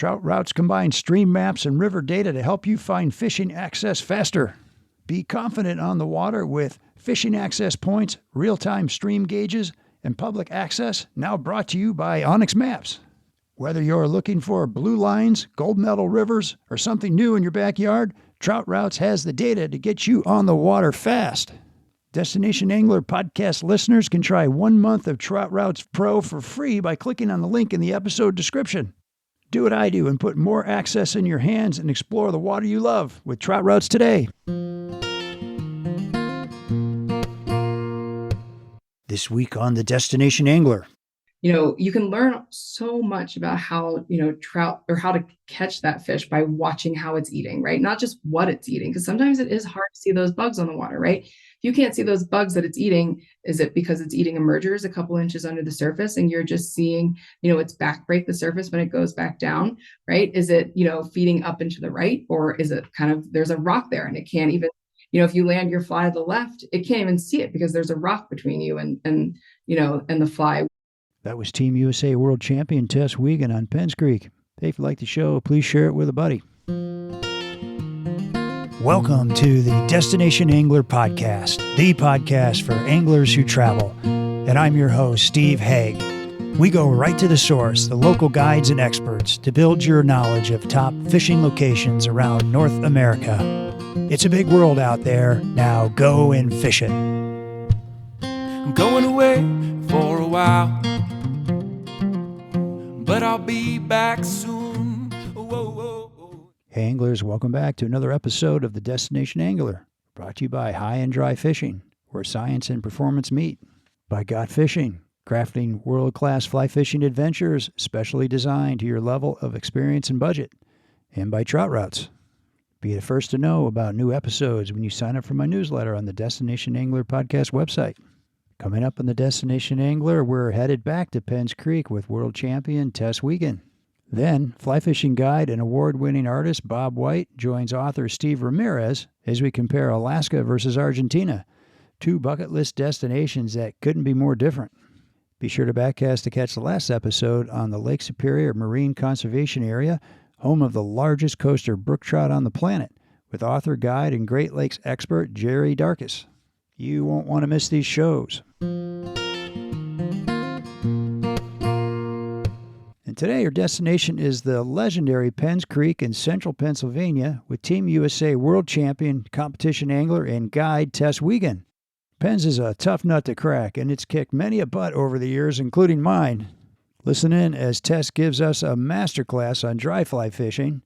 Trout Routes combine stream maps and river data to help you find fishing access faster. Be confident on the water with fishing access points, real-time stream gauges, and public access, now brought to you by Onyx Maps. Whether you're looking for blue lines, gold medal rivers, or something new in your backyard, Trout Routes has the data to get you on the water fast. Destination Angler podcast listeners can try 1 month of Trout Routes Pro for free by clicking on the link in the episode description. Do what I do and put more access in your hands and explore the water you love with Trout Routes today. This week on the Destination Angler. You can learn so much about how, trout, or how to catch that fish by watching how it's eating, right? Not just what it's eating, because sometimes it is hard to see those bugs on the water, right? If you can't see those bugs that it's eating, is it because it's eating emergers a couple inches under the surface and you're just seeing, its back break the surface when it goes back down, right? Is it, feeding up and to the right, or is it kind of, there's a rock there and it can't even, if you land your fly to the left, it can't even see it because there's a rock between you and the fly. That was Team USA World Champion Tess Weigand on Penns Creek. Hey, if you like the show, please share it with a buddy. Welcome to the Destination Angler Podcast, the podcast for anglers who travel. And I'm your host, Steve Haigh. We go right to the source, the local guides and experts, to build your knowledge of top fishing locations around North America. It's a big world out there. Now go and fish it. I'm going away for a while, but I'll be back soon. Whoa, whoa, whoa. Hey anglers, welcome back to another episode of the Destination Angler, brought to you by High and Dry Fishing, where science and performance meet. By Got Fishing, crafting world-class fly fishing adventures specially designed to your level of experience and budget. And by Trout Routes. Be the first to know about new episodes when you sign up for my newsletter on the Destination Angler podcast website. Coming up on the Destination Angler, we're headed back to Penns Creek with world champion Tess Weigand. Then, fly fishing guide and award-winning artist Bob White joins author Steve Ramirez as we compare Alaska versus Argentina, two bucket list destinations that couldn't be more different. Be sure to backcast to catch the last episode on the Lake Superior Marine Conservation Area, home of the largest coaster brook trout on the planet, with author, guide, and Great Lakes expert Jerry Darkus. You won't want to miss these shows. And today our destination is the legendary Penns Creek in central Pennsylvania with Team USA World Champion competition angler and guide Tess Weigand. Penns is a tough nut to crack, and it's kicked many a butt over the years, including mine. Listen in as Tess gives us a masterclass on dry fly fishing.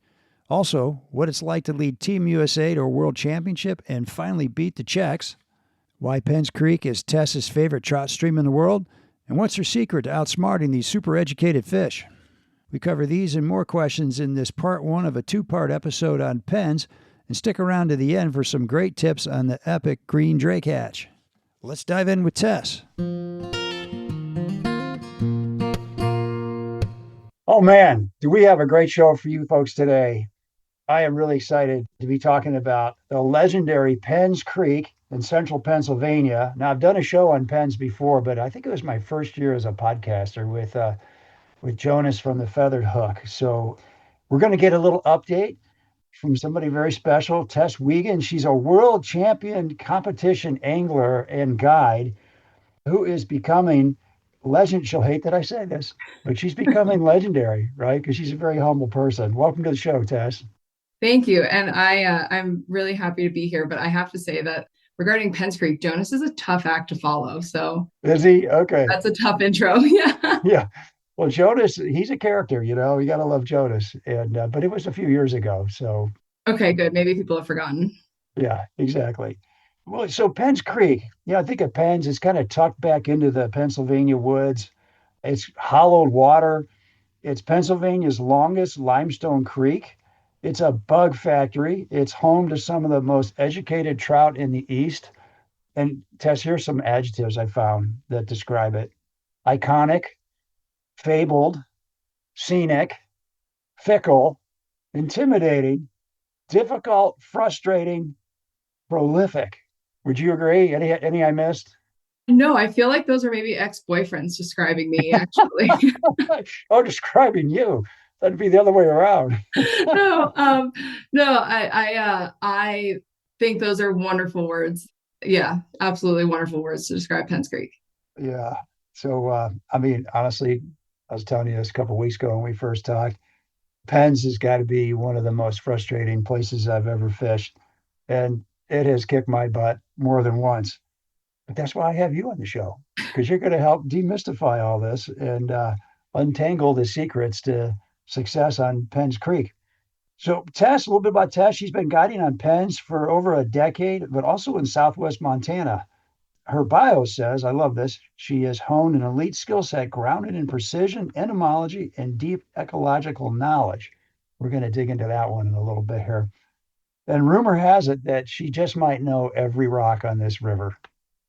Also, what it's like to lead Team USA to a world championship and finally beat the Czechs. Why Penns Creek is Tess's favorite trout stream in the world. And what's her secret to outsmarting these super educated fish? We cover these and more questions in this part one of a two-part episode on Penns. And stick around to the end for some great tips on the epic green drake hatch. Let's dive in with Tess. Oh man, do we have a great show for you folks today. I am really excited to be talking about the legendary Penns Creek in central Pennsylvania. Now, I've done a show on Penns before, but I think it was my first year as a podcaster with Jonas from the Feathered Hook. So we're going to get a little update from somebody very special, Tess Weigand. She's a world champion competition angler and guide who is becoming legend. She'll hate that I say this, but she's becoming legendary, right? Because she's a very humble person. Welcome to the show, Tess. Thank you. And I'm really happy to be here, but I have to say that regarding Penns Creek, Jonas is a tough act to follow. So is he? Okay. That's a tough intro. Yeah. Yeah. Well, Jonas, he's a character, you got to love Jonas. And but it was a few years ago. So. Okay, good. Maybe people have forgotten. Yeah, exactly. Well, so Penns Creek, I think of Penns, it's kind of tucked back into the Pennsylvania woods. It's hollowed water. It's Pennsylvania's longest limestone creek. It's a bug factory. It's home to some of the most educated trout in the East. And Tess, here's some adjectives I found that describe it. Iconic, fabled, scenic, fickle, intimidating, difficult, frustrating, prolific. Would you agree? Any I missed? No, I feel like those are maybe ex-boyfriends describing me, actually. Oh, describing you. That'd be the other way around. No, no, I think those are wonderful words. Yeah, absolutely wonderful words to describe Penns Creek. Yeah. So, I mean, honestly, I was telling you this a couple of weeks ago when we first talked. Penn's has got to be one of the most frustrating places I've ever fished, and it has kicked my butt more than once. But that's why I have you on the show, because you're going to help demystify all this and untangle the secrets to success on Penn's Creek. So, Tess, a little bit about Tess. She's been guiding on Penn's for over a decade, but also in Southwest Montana. Her bio says, I love this, she has honed an elite skill set grounded in precision, entomology, and deep ecological knowledge. We're going to dig into that one in a little bit here. And rumor has it that she just might know every rock on this river.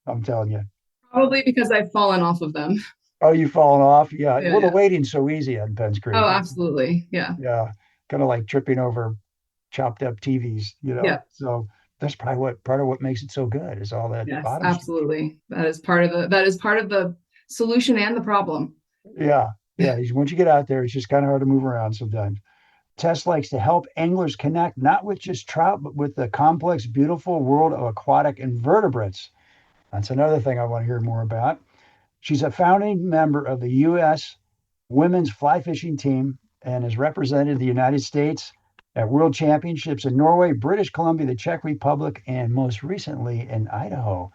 I'm telling you. Probably because I've fallen off of them. Oh, you fallen off? Yeah. Yeah, Well, the yeah. wading's so easy on Penns Creek. Oh, absolutely. Yeah. Yeah. Kind of like tripping over chopped up TVs, you know. Yeah. So that's probably what part of what makes it so good is all that Yes, bottom structure. absolutely. That is part of the solution and the problem. Yeah. Yeah. Once you get out there, it's just kind of hard to move around sometimes. Tess likes to help anglers connect not with just trout, but with the complex, beautiful world of aquatic invertebrates. That's another thing I want to hear more about. She's a founding member of the U.S. women's fly fishing team and has represented the United States at World Championships in Norway, British Columbia, the Czech Republic, and most recently in Idaho.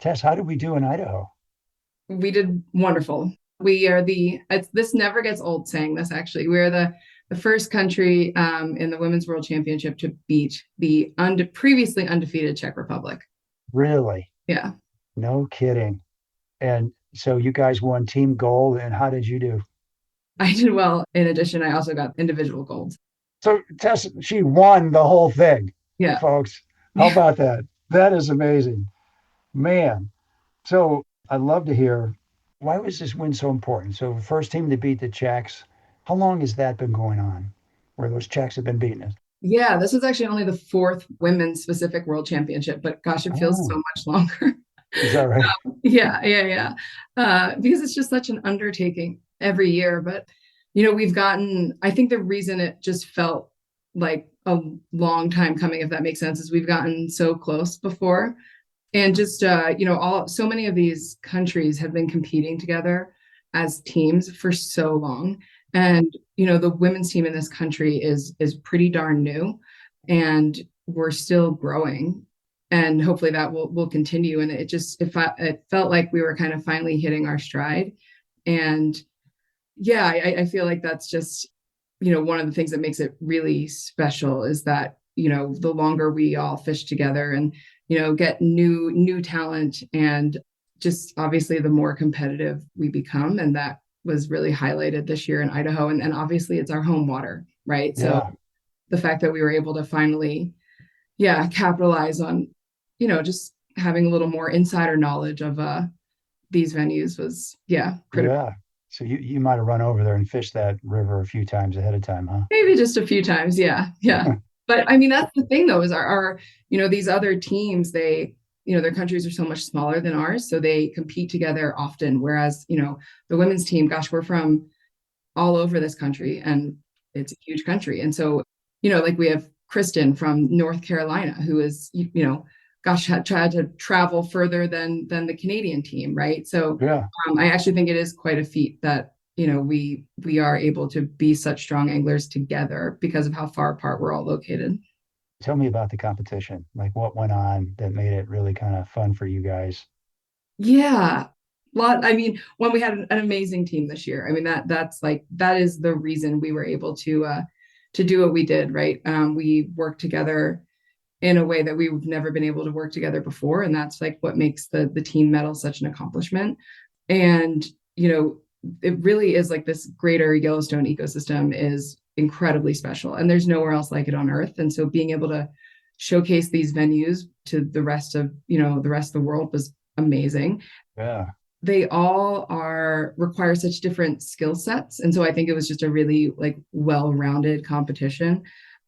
Tess, how did we do in Idaho? We did wonderful. We are this never gets old saying this, actually. We're the first country in the Women's World Championship to beat the previously undefeated Czech Republic. Really? Yeah. No kidding. And so you guys won team gold, and how did you do? I did well. In addition, I also got individual golds. So Tess, she won the whole thing, Yeah. folks. How about that? That is amazing. Man. So I'd love to hear, why was this win so important? So the first team to beat the Czechs, how long has that been going on where those Czechs have been beating us? Yeah, this was actually only the fourth women's specific world championship, but gosh, it feels so much longer. Is that right? Yeah. Because it's just such an undertaking every year. But, I think the reason it just felt like a long time coming, if that makes sense, is we've gotten so close before. And just, so many of these countries have been competing together as teams for so long. And, the women's team in this country is pretty darn new, and we're still growing. And hopefully that will continue. And it felt like we were kind of finally hitting our stride. And yeah, I feel like that's just, one of the things that makes it really special is that, the longer we all fish together and, get new talent, and just obviously the more competitive we become. And that was really highlighted this year in Idaho. And obviously it's our home water, right? Yeah. So the fact that we were able to finally, capitalize on, just having a little more insider knowledge of these venues was, critical. Yeah. So you might have run over there and fished that river a few times ahead of time, huh? Maybe just a few times. Yeah. But I mean, that's the thing though, is our these other teams, their countries are so much smaller than ours. So they compete together often. Whereas, the women's team, gosh, we're from all over this country and it's a huge country. And so, like we have Kristen from North Carolina, who is, gosh, had tried to travel further than the Canadian team. Right. So Yeah. I actually think it is quite a feat that, we are able to be such strong anglers together because of how far apart we're all located. Tell me about the competition. Like what went on that made it really kind of fun for you guys? Yeah. When we had an amazing team this year. I mean, that is the reason we were able to do what we did, right? We worked together in a way that we've never been able to work together before. And that's like what makes the team medal such an accomplishment. And, it really is like this greater Yellowstone ecosystem is incredibly special, and there's nowhere else like it on Earth. And so being able to showcase these venues to the rest of the world was amazing. Yeah. They all require such different skill sets. And so I think it was just a really like well-rounded competition.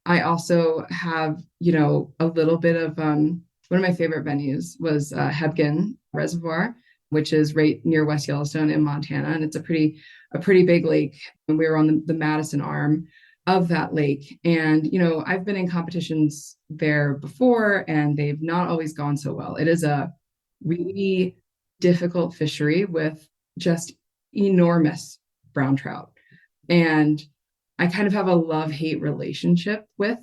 I also have, a little bit of one of my favorite venues was Hebgen Reservoir, which is right near West Yellowstone in Montana. And it's a pretty big lake. And we were on the Madison arm of that lake. And, I've been in competitions there before, and they've not always gone so well. It is a really difficult fishery with just enormous brown trout. And I kind of have a love-hate relationship with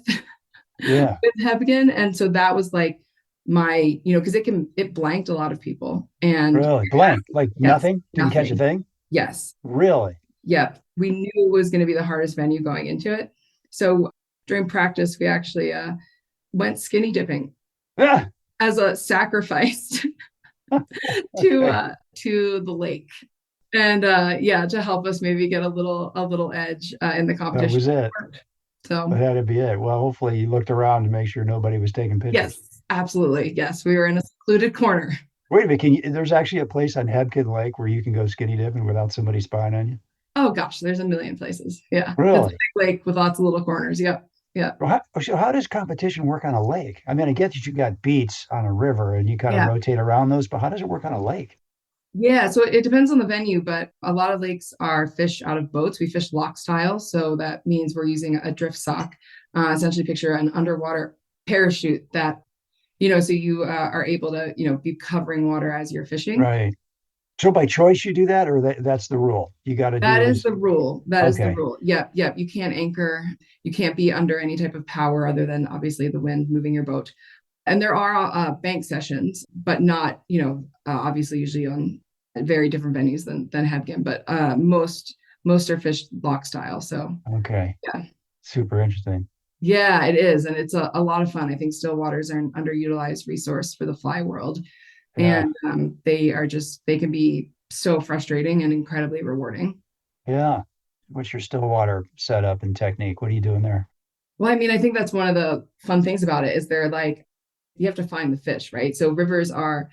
Yeah. with Hebgen. And so that was like my, because it blanked a lot of people. And Really? Blank? Like yes, nothing? Didn't catch a nothing. thing? Yes. Really? Yep. We knew it was going to be the hardest venue going into it. So during practice, we actually went skinny dipping Ah! as a sacrifice to the lake. And to help us maybe get a little edge in the That competition. was it. So That had to be it. Well, hopefully you looked around to make sure nobody was taking pictures. yes, absolutely. Yes, we were in a secluded corner. Wait a minute, there's actually a place on Hebgen Lake where you can go skinny dipping without somebody spying on you? Oh gosh, there's a million places. Yeah. It's a Really? big lake with lots of little corners. Yep. Yeah. Well, how does competition work on a lake? I mean, I get that you got beats on a river and you kind of Yeah. rotate around those, but how does it work on a lake? Yeah, so it depends on the venue, but a lot of lakes are fished out of boats. We fish lock style, so that means we're using a drift sock. Essentially, picture an underwater parachute that, so you are able to, be covering water as you're fishing. Right. So by choice you do that, or that's the rule? You got to do That it is the rule. That is the Okay. rule. Yep, yep. You can't anchor. You can't be under any type of power other than obviously the wind moving your boat. And there are bank sessions, but not, obviously usually on very different venues than Hebgen, but most are fished lock style. So Okay. yeah. Super interesting. Yeah, it is. And it's a lot of fun. I think still waters are an underutilized resource for the fly world. Yeah. And they can be so frustrating and incredibly rewarding. Yeah. What's your Stillwater setup and technique? What are you doing there? Well, I mean, I think that's one of the fun things about it is they're like, you have to find the fish, right? So rivers are,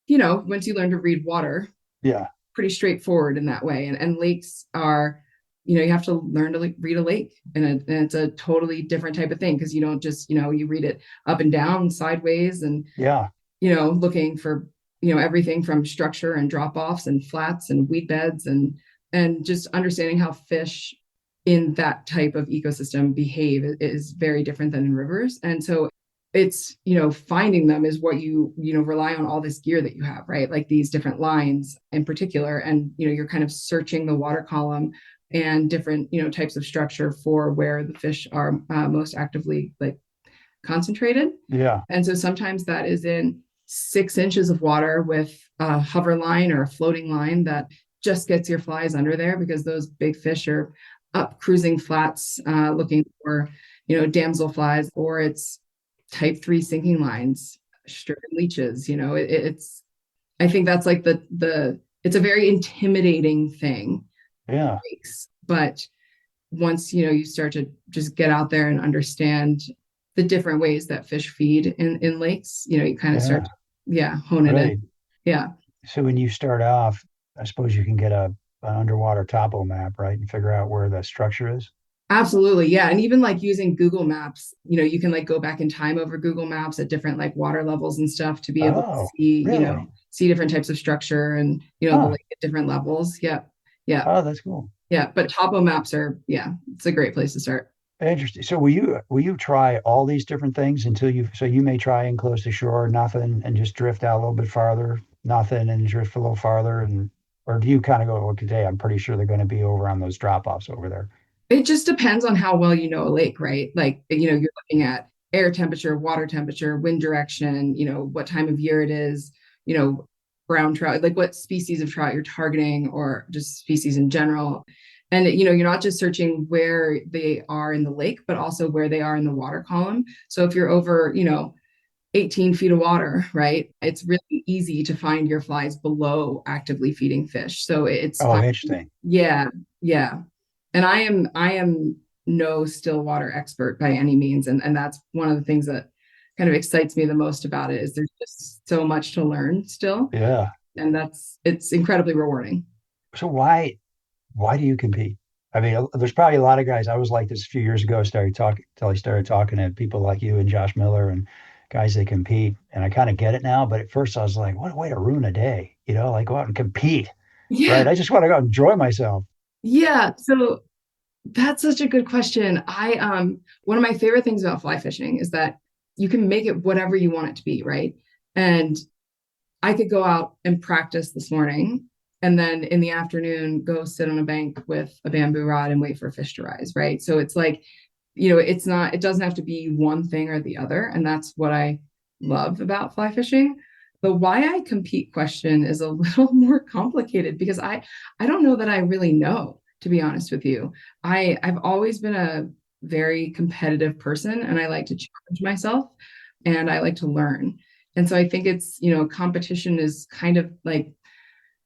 once you learn to read water, Yeah. pretty straightforward in that way. And lakes are, you have to learn to read a lake, and it's a totally different type of thing because you don't just, you read it up and down, sideways, and Yeah. looking for, everything from structure and drop offs and flats and weed beds and just understanding how fish in that type of ecosystem behave is very different than in rivers. And so it's, finding them is what you rely on all this gear that you have, right? Like these different lines in particular. And, you're kind of searching the water column and different, types of structure for where the fish are most actively like concentrated. Yeah. And so sometimes that is in 6 inches of water with a hover line or a floating line that just gets your flies under there because those big fish are up cruising flats looking for, damsel flies, or it's type 3 sinking lines, stripping leeches. It's, I think that's like it's a very intimidating thing. Yeah. But once, you start to just get out there and understand the different ways that fish feed in lakes, you kind of start to, hone it in. Yeah. So when you start off, I suppose you can get an underwater topo map, right? And figure out where the structure is. Absolutely. Yeah. And even like using Google Maps, you can like go back in time over Google Maps at different like water levels and stuff to be able to see, really? See different types of structure and, the lake at different levels. Yeah. Yeah. Oh, that's cool. Yeah. But topo maps are, it's a great place to start. Interesting. So will you try all these different things so you may try and close to shore, nothing, and just drift out a little bit farther, nothing, and drift a little farther, or do you kind of go, well, today I'm pretty sure they're going to be over on those drop offs over there? It just depends on how well you know a lake, right? Like, you're looking at air temperature, water temperature, wind direction, what time of year it is, brown trout, like what species of trout you're targeting, or just species in general. And, you're not just searching where they are in the lake, but also where they are in the water column. So if you're over, 18 feet of water, right, it's really easy to find your flies below actively feeding fish. So it's interesting. Yeah. Yeah. And I am no still water expert by any means. And that's one of the things that kind of excites me the most about it is there's just so much to learn still. Yeah. And it's incredibly rewarding. So why do you compete? I mean, there's probably a lot of guys. I was like this a few years ago. I started talking to people like you and Josh Miller and guys that compete. And I kind of get it now. But at first I was like, what a way to ruin a day. like go out and compete, Yeah. right? I just want to go out and enjoy myself. Yeah. So that's such a good question. One of my favorite things about fly fishing is that you can make it whatever you want it to be, right? And I could go out and practice this morning and then in the afternoon go sit on a bank with a bamboo rod and wait for a fish to rise, right? So it's like, it doesn't have to be one thing or the other. And that's what I love about fly fishing. The why I compete question is a little more complicated because I don't know that I really know, to be honest with you. I've always been a very competitive person and I like to challenge myself and I like to learn. And so I think it's, competition is kind of like,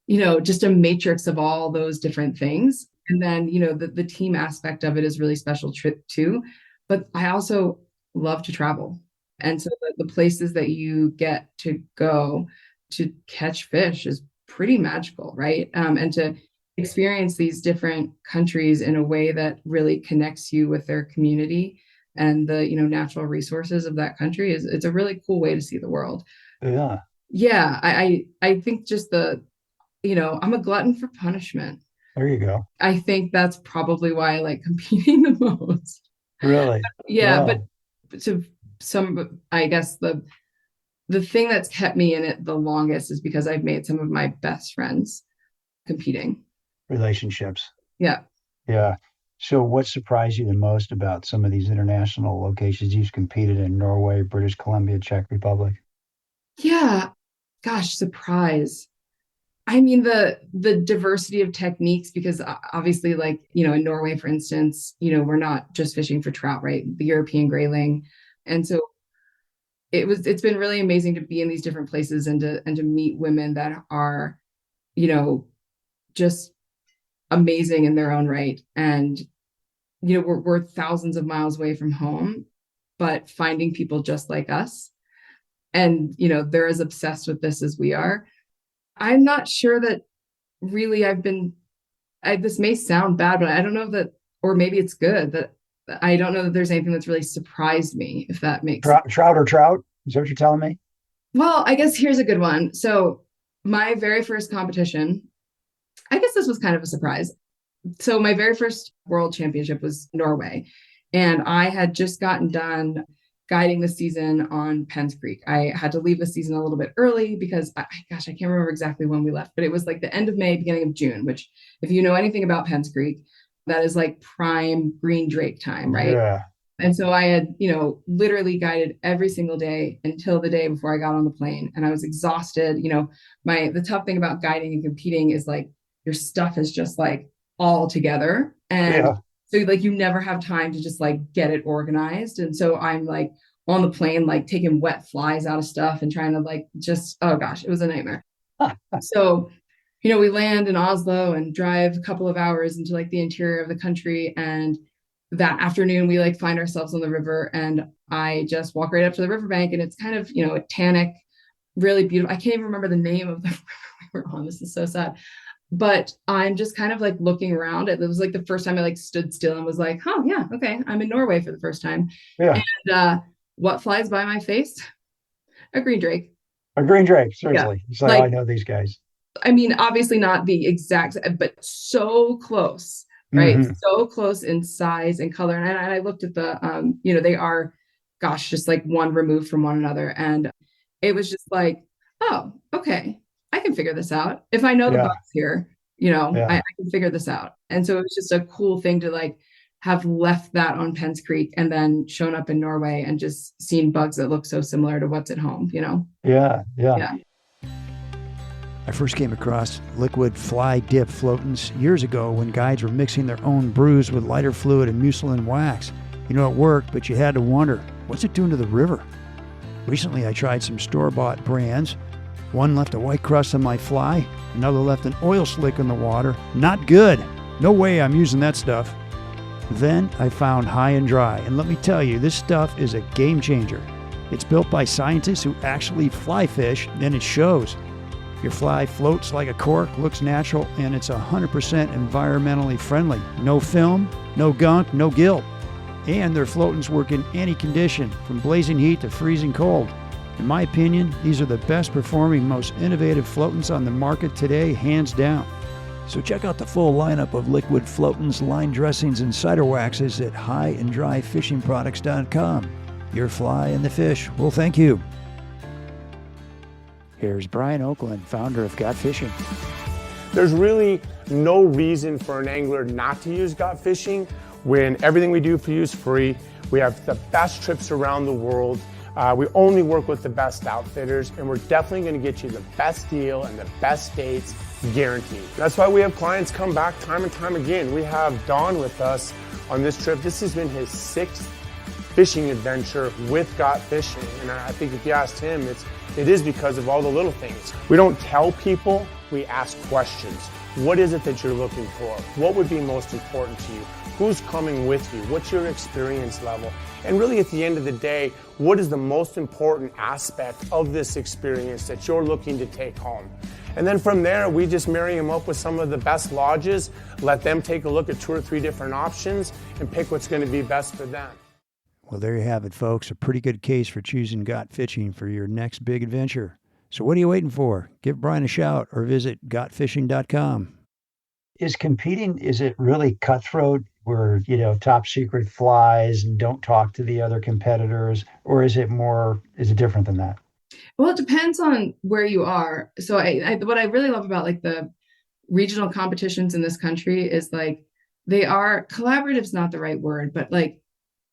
just a matrix of all those different things. And then, the team aspect of it is really special too. But I also love to travel. And so the places that you get to go to catch fish is pretty magical, right? And to experience these different countries in a way that really connects you with their community and the natural resources of that country it's a really cool way to see the world. Yeah. Yeah, I think just I'm a glutton for punishment. There you go. I think that's probably why I like competing the most. Really? Yeah, Wow. but to some, I guess the thing that's kept me in it the longest is because I've made some of my best friends competing. Relationships. Yeah. Yeah. So what surprised you the most about some of these international locations you've competed in? Norway, British Columbia, Czech Republic? Yeah. Gosh, surprise. I mean, the diversity of techniques, because obviously, like, in Norway, for instance, we're not just fishing for trout, right? The European grayling. And so it's been really amazing to be in these different places and to meet women that are, just amazing in their own right. And, we're thousands of miles away from home, but finding people just like us. And, they're as obsessed with this as we are. I'm not sure that really this may sound bad, but I don't know that, or maybe it's good that I don't know that there's anything that's really surprised me, if that makes sense. Trout or trout? Is that what you're telling me? Well, I guess here's a good one. So my very first competition, I guess this was kind of a surprise. So my very first world championship was Norway, and I had just gotten done guiding the season on Penns Creek. I had to leave the season a little bit early because, I can't remember exactly when we left, but it was like the end of May, beginning of June, which if you know anything about Penns Creek, that is like prime green drake time, right? Yeah. And so I had, literally guided every single day until the day before I got on the plane, and I was exhausted. The tough thing about guiding and competing is like your stuff is just like all together. And so like you never have time to just like get it organized. And so I'm like on the plane, like taking wet flies out of stuff and trying to like oh gosh, it was a nightmare. So, we land in Oslo and drive a couple of hours into like the interior of the country. And that afternoon we like find ourselves on the river, and I just walk right up to the riverbank, and it's kind of, a tannic, really beautiful. I can't even remember the name of the river we were on. This is so sad. But I'm just kind of like looking around. It was like the first time I like stood still and was like, oh yeah, okay, I'm in Norway for the first time. Yeah. And what flies by my face? A green drake. A green drake, seriously. Yeah. It's like, I know these guys. I mean, obviously not the exact, but so close, right? Mm-hmm. So close in size and color. And I looked at the, they are, gosh, just like one removed from one another. And it was just like, oh, okay, I can figure this out. If I know the bugs here, I can figure this out. And so it was just a cool thing to like have left that on Penns Creek and then shown up in Norway and just seen bugs that look so similar to what's at home, Yeah. I first came across liquid fly dip floatants years ago when guides were mixing their own brews with lighter fluid and mucilin wax. It worked, but you had to wonder, what's it doing to the river? Recently, I tried some store-bought brands. One left a white crust on my fly, another left an oil slick in the water. Not good. No way I'm using that stuff. Then I found High and Dry, and let me tell you, this stuff is a game changer. It's built by scientists who actually fly fish, and it shows. Your fly floats like a cork, looks natural, and it's 100% environmentally friendly. No film, no gunk, no gilt. And their floatants work in any condition, from blazing heat to freezing cold. In my opinion, these are the best performing, most innovative floatants on the market today, hands down. So check out the full lineup of liquid floatants, line dressings, and cider waxes at highanddryfishingproducts.com. Your fly and the fish will thank you. Here's Brian Oakland, founder of Got Fishing. There's really no reason for an angler not to use Got Fishing when everything we do for you is free. We have the best trips around the world. We only work with the best outfitters, and we're definitely going to get you the best deal and the best dates guaranteed. That's why we have clients come back time and time again. We have Don with us on this trip. This has been his 6th fishing adventure with Got Fishing, and I think if you asked him, it is because of all the little things. We don't tell people, we ask questions. What is it that you're looking for? What would be most important to you? Who's coming with you? What's your experience level? And really at the end of the day, what is the most important aspect of this experience that you're looking to take home? And then from there, we just marry them up with some of the best lodges, let them take a look at 2 or 3 different options and pick what's going to be best for them. Well, there you have it, folks. A pretty good case for choosing Got Fishing for your next big adventure. So what are you waiting for? Give Brian a shout or visit gotfishing.com. Is it really cutthroat where, top secret flies and don't talk to the other competitors? Or is it different than that? Well, it depends on where you are. So what I really love about like the regional competitions in this country is like they are collaborative's not the right word, but like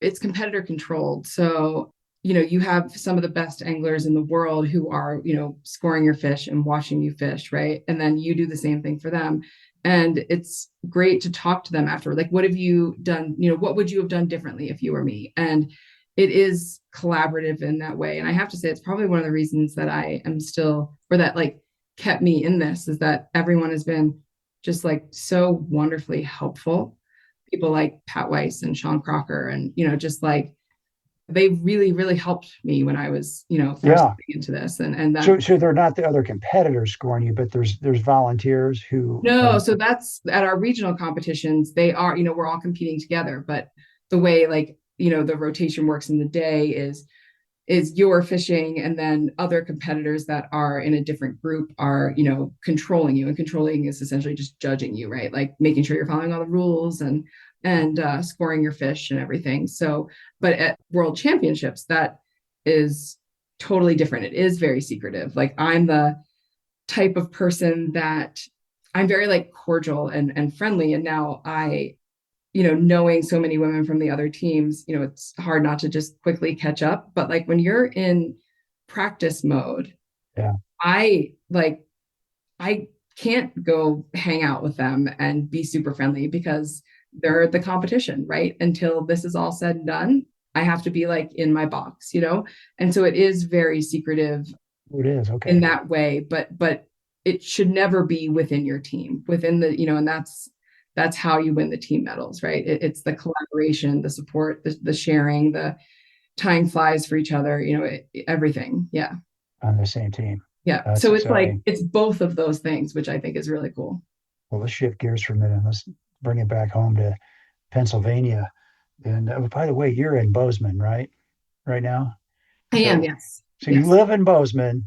it's competitor controlled. So, you have some of the best anglers in the world who are, scoring your fish and watching you fish, right? And then you do the same thing for them. And it's great to talk to them after, like, what have you done? What would you have done differently if you were me? And it is collaborative in that way. And I have to say, it's probably one of the reasons that I am still, or that like kept me in this, is that everyone has been just like so wonderfully helpful. People like Pat Weiss and Sean Crocker, and, just like, they really, really helped me when I was, first getting into this. And that, so they're not the other competitors scoring you, but there's volunteers who. No, so that's at our regional competitions. They are, we're all competing together, but the way like, the rotation works in the day is you're fishing, and then other competitors that are in a different group are, controlling you, and controlling is essentially just judging you, right? Like making sure you're following all the rules and scoring your fish and everything. So, but at World Championships, that is totally different. It is very secretive. Like I'm the type of person that I'm very like cordial and friendly. And now knowing so many women from the other teams, it's hard not to just quickly catch up. But like when you're in practice mode, yeah, I can't go hang out with them and be super friendly because they're the competition, right? Until this is all said and done, I have to be like in my box, And so it is very secretive. It is, okay. In that way, but it should never be within your team, within the, and that's how you win the team medals, right? It's the collaboration, the support, the sharing, the tying flies for each other, everything. Yeah. On the same team. Yeah. That's so it's exciting. like, it's both of those things, which I think is really cool. Well, let's shift gears for a minute. Let's bring it back home to Pennsylvania. And by the way, you're in Bozeman, right? Right now? I am, yes. So yes. You live in Bozeman,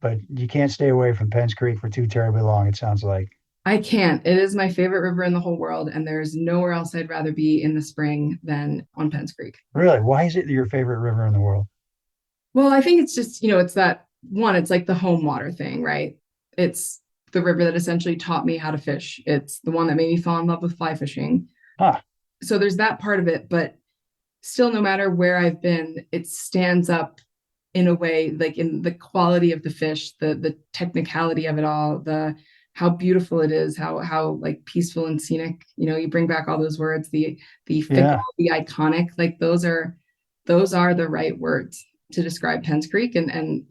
but you can't stay away from Penns Creek for too terribly long, it sounds like. I can't. It is my favorite river in the whole world, and there's nowhere else I'd rather be in the spring than on Penns Creek. Really? Why is it your favorite river in the world? Well, I think it's just, it's that one, it's like the home water thing, right? It's the river that essentially taught me how to fish. It's the one that made me fall in love with fly fishing. Huh. So there's that part of it, but still, no matter where I've been, it stands up in a way, like in the quality of the fish, the technicality of it all, how beautiful it is, how like peaceful and scenic, you bring back all those words, the fickle, the iconic, like those are the right words to describe Penns Creek. And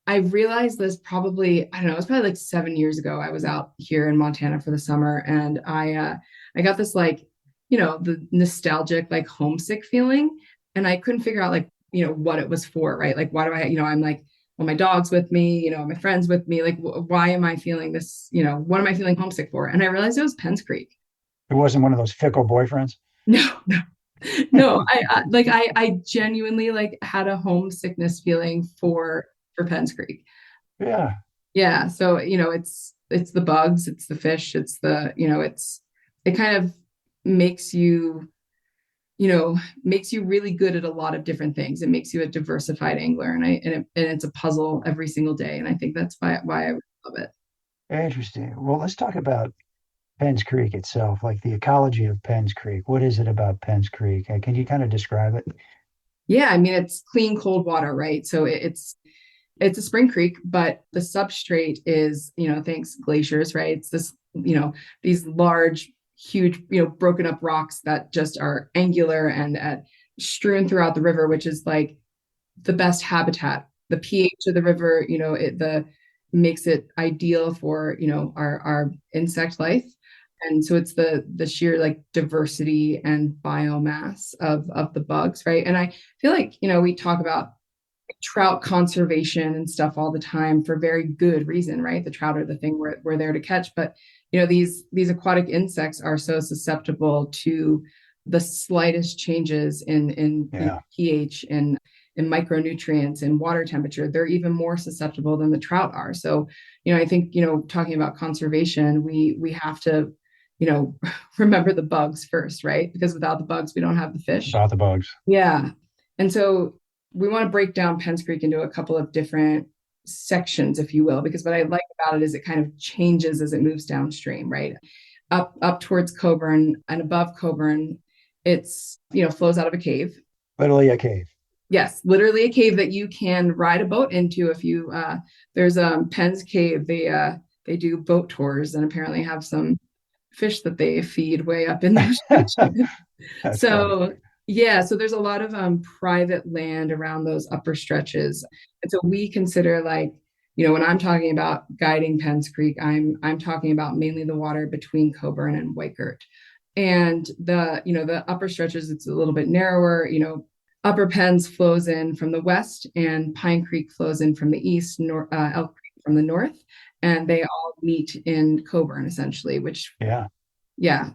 I realized this probably, I don't know, it was probably like 7 years ago. I was out here in Montana for the summer, and I got this like, the nostalgic, like homesick feeling. And I couldn't figure out like, what it was for, right? Like, why do I, I'm like, well, my dog's with me, my friend's with me. Like, why am I feeling this? What am I feeling homesick for? And I realized it was Penns Creek. It wasn't one of those fickle boyfriends? No. No, I genuinely like had a homesickness feeling for Penns Creek. Yeah. Yeah. So, it's the bugs, it's the fish, it's it kind of makes you, makes you really good at a lot of different things. It makes you a diversified angler, and it's a puzzle every single day. And I think that's why I love it. Interesting. Well, let's talk about Penns Creek itself, like the ecology of Penns Creek. What is it about Penns Creek? Can you kind of describe it? Yeah. I mean, it's clean, cold water, right? So it's a spring creek, but the substrate is, thanks glaciers, right? It's this, these large, huge, broken up rocks that just are angular and strewn throughout the river, which is like the best habitat. The pH of the river, it makes it ideal for, our insect life. And so it's the sheer like diversity and biomass of the bugs, right? And I feel like, we talk about trout conservation and stuff all the time for very good reason, right? The trout are the thing we're there to catch, but these aquatic insects are so susceptible to the slightest changes in pH and in micronutrients and water temperature. They're even more susceptible than the trout are. So, I think, talking about conservation, we have to, remember the bugs first, right? Because without the bugs, we don't have the fish. About the bugs. Yeah. And so we want to break down Penns Creek into a couple of different sections, if you will, because what I like about it is it kind of changes as it moves downstream, right? Up towards Coburn and above Coburn, it's, flows out of a cave. Literally a cave. Yes, literally a cave that you can ride a boat into if you, there's Penns Cave. They do boat tours and apparently have some fish that they feed way up in there. So funny. Yeah, so there's a lot of private land around those upper stretches. And so we consider like, when I'm talking about guiding Penns Creek, I'm talking about mainly the water between Coburn and Weikert. And the upper stretches, it's a little bit narrower, Upper Penns flows in from the west and Pine Creek flows in from the east, Elk Creek from the north, and they all meet in Coburn essentially, which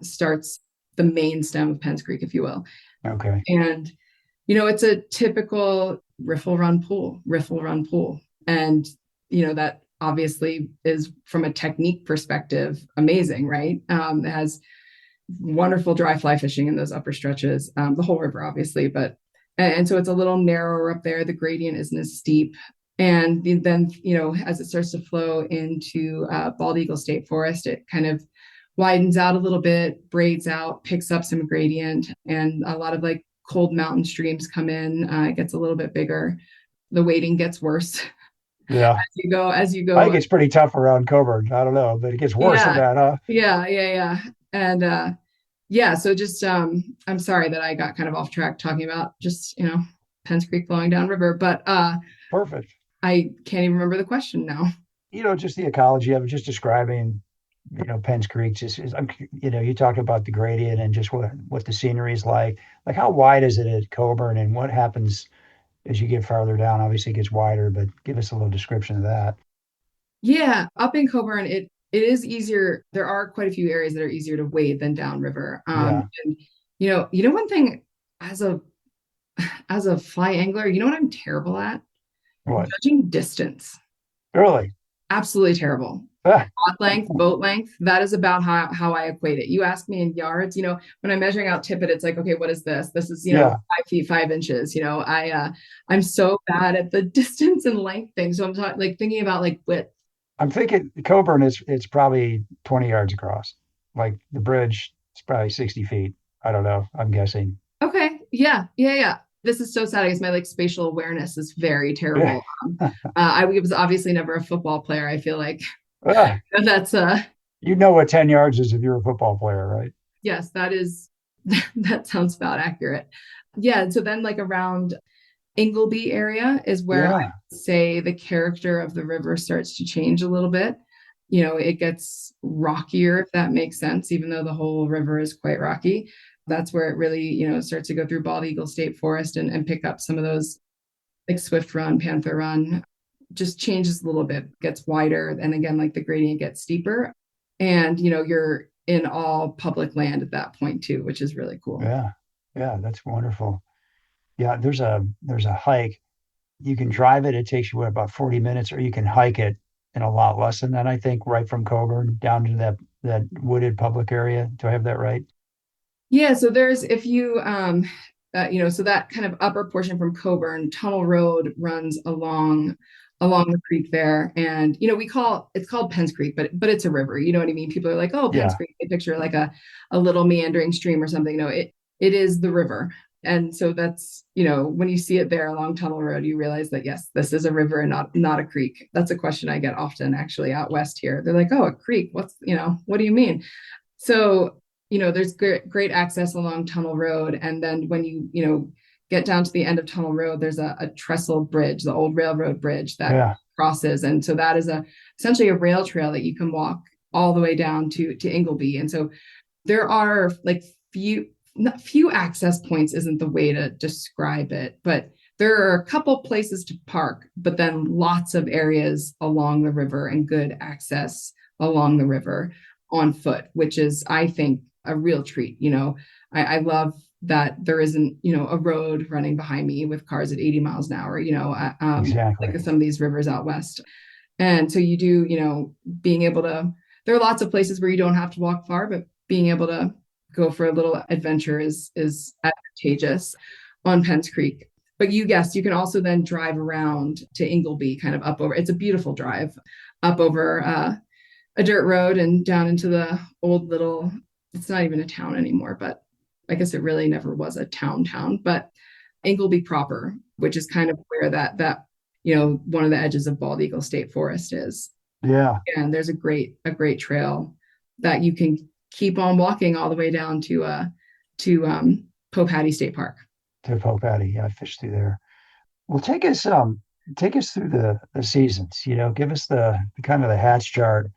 starts the main stem of Penns Creek, if you will. Okay. And, it's a typical riffle run pool. And, that obviously is from a technique perspective, amazing, right? It has wonderful dry fly fishing in those upper stretches, the whole river, obviously, and so it's a little narrower up there. The gradient isn't as steep. And then, as it starts to flow into Bald Eagle State Forest, it kind of widens out a little bit, braids out, picks up some gradient, and a lot of like cold mountain streams come in. It gets a little bit bigger. The wading gets worse. Yeah. As you go. I think it's pretty tough around Coburn. I don't know, but it gets worse than that, huh? Yeah. And so just I'm sorry that I got kind of off track talking about just, Penns Creek flowing downriver, but perfect. I can't even remember the question now. Just the ecology of it, just describing Penns Creek, you talked about the gradient and just what the scenery is like how wide is it at Coburn and what happens as you get farther down? Obviously it gets wider, but give us a little description of that. Yeah, up in Coburn, it is easier. There are quite a few areas that are easier to wade than downriver. And one thing as a fly angler, what I'm terrible at? What? Judging distance. Really? Absolutely terrible. Rod length, boat length, that is about how I equate it. You ask me in yards, when I'm measuring out tippet, it's like, okay, what is this? This is, 5 feet, 5 inches. I'm so bad at the distance and length thing. So I'm thinking about like width. I'm thinking Coburn it's probably 20 yards across. Like the bridge, it's probably 60 feet. I don't know. I'm guessing. Okay. Yeah. This is so sad. I guess my spatial awareness is very terrible. I was obviously never a football player. I feel like that's what 10 yards is if you're a football player, right? Yes, that sounds about accurate. Yeah. So then around Ingleby area is where I say the character of the river starts to change a little bit. It gets rockier, if that makes sense, even though the whole river is quite rocky. That's where it really, starts to go through Bald Eagle State Forest and pick up some of those like Swift Run, Panther Run, just changes a little bit, gets wider. And again, the gradient gets steeper and, you're in all public land at that point too, which is really cool. Yeah. Yeah, that's wonderful. Yeah, there's a hike. You can drive it. It takes you what, about 40 minutes, or you can hike it in a lot less than that, I think, right from Coburn down to that wooded public area. Do I have that right? Yeah, so there's if you so that kind of upper portion from Coburn, Tunnel Road runs along the creek there, and it's called Penns Creek, but it's a river. You know what I mean? People are like, oh, Penns Yeah. Creek. They picture like a little meandering stream or something. No, it is the river. And so that's, when you see it there along Tunnel Road, you realize that yes, this is a river and not a creek. That's a question I get often actually out west here. They're like, oh, a creek. What do you mean? So, there's great access along Tunnel Road. And then when you get down to the end of Tunnel Road, there's a trestle bridge, the old railroad bridge that Yeah. crosses. And so that is essentially a rail trail that you can walk all the way down to Ingleby. And so there are like few access points isn't the way to describe it, but there are a couple places to park, but then lots of areas along the river and good access along the river on foot, which is, I think, a real treat. I love that there isn't, a road running behind me with cars at 80 miles an hour, Exactly. like some of these rivers out west. And so you do, being able to, there are lots of places where you don't have to walk far, but being able to go for a little adventure is advantageous on Penns Creek. But you can also then drive around to Ingleby, kind of up over. It's a beautiful drive up over a dirt road and down into the old little. It's not even a town anymore, but I guess it really never was a town. But Ingleby proper, which is kind of where that one of the edges of Bald Eagle State Forest is. Yeah. And there's a great trail that you can keep on walking all the way down to Poe State Park. To Pope Patty. Yeah, I fished through there. Well, take us through the seasons, give us the kind of the hatch chart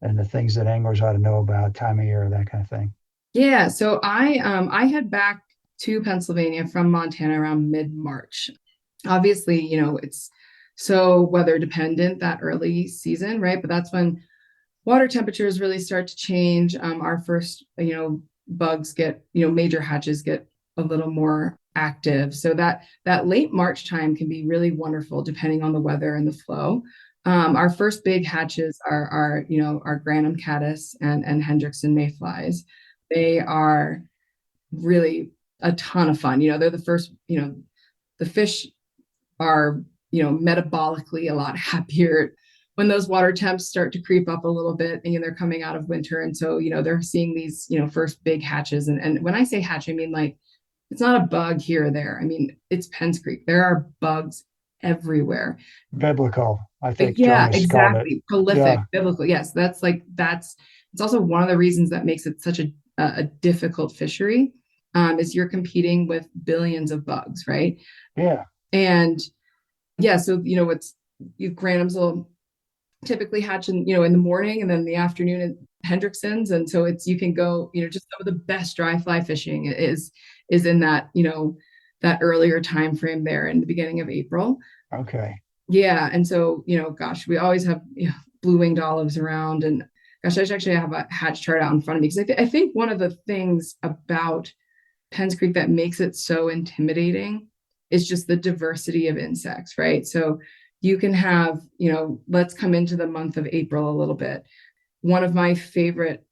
and the things that anglers ought to know about time of year, that kind of thing. Yeah, so I head back to Pennsylvania from Montana around mid-March. Obviously, it's so weather dependent that early season, right? But that's when water temperatures really start to change. Our first, bugs get, major hatches get a little more active. So that late March time can be really wonderful depending on the weather and the flow. Our first big hatches are our Granum caddis and Hendrickson mayflies. They are really a ton of fun. They're the first, the fish are, metabolically a lot happier when those water temps start to creep up a little bit and they're coming out of winter. And so, they're seeing these, first big hatches. And when I say hatch, I mean, like, it's not a bug here or there. I mean, it's Penns Creek. There are bugs everywhere. Biblical, I think. Yeah, Jonas exactly. called it. Prolific, Yeah. biblical. Yes, it's also one of the reasons that makes it such a difficult fishery, is you're competing with billions of bugs, right? Yeah. And yeah, so Granums will typically hatch in the morning and then in the afternoon at Hendrickson's, and so you can go, just some of the best dry fly fishing is in that that earlier time frame there in the beginning of April. Okay. Yeah, and so gosh, we always have blue-winged olives around, and gosh, I actually have a hatch chart out in front of me because I think one of the things about Penns Creek that makes it so intimidating is just the diversity of insects, right? So you can have, let's come into the month of April a little bit. One of my favorite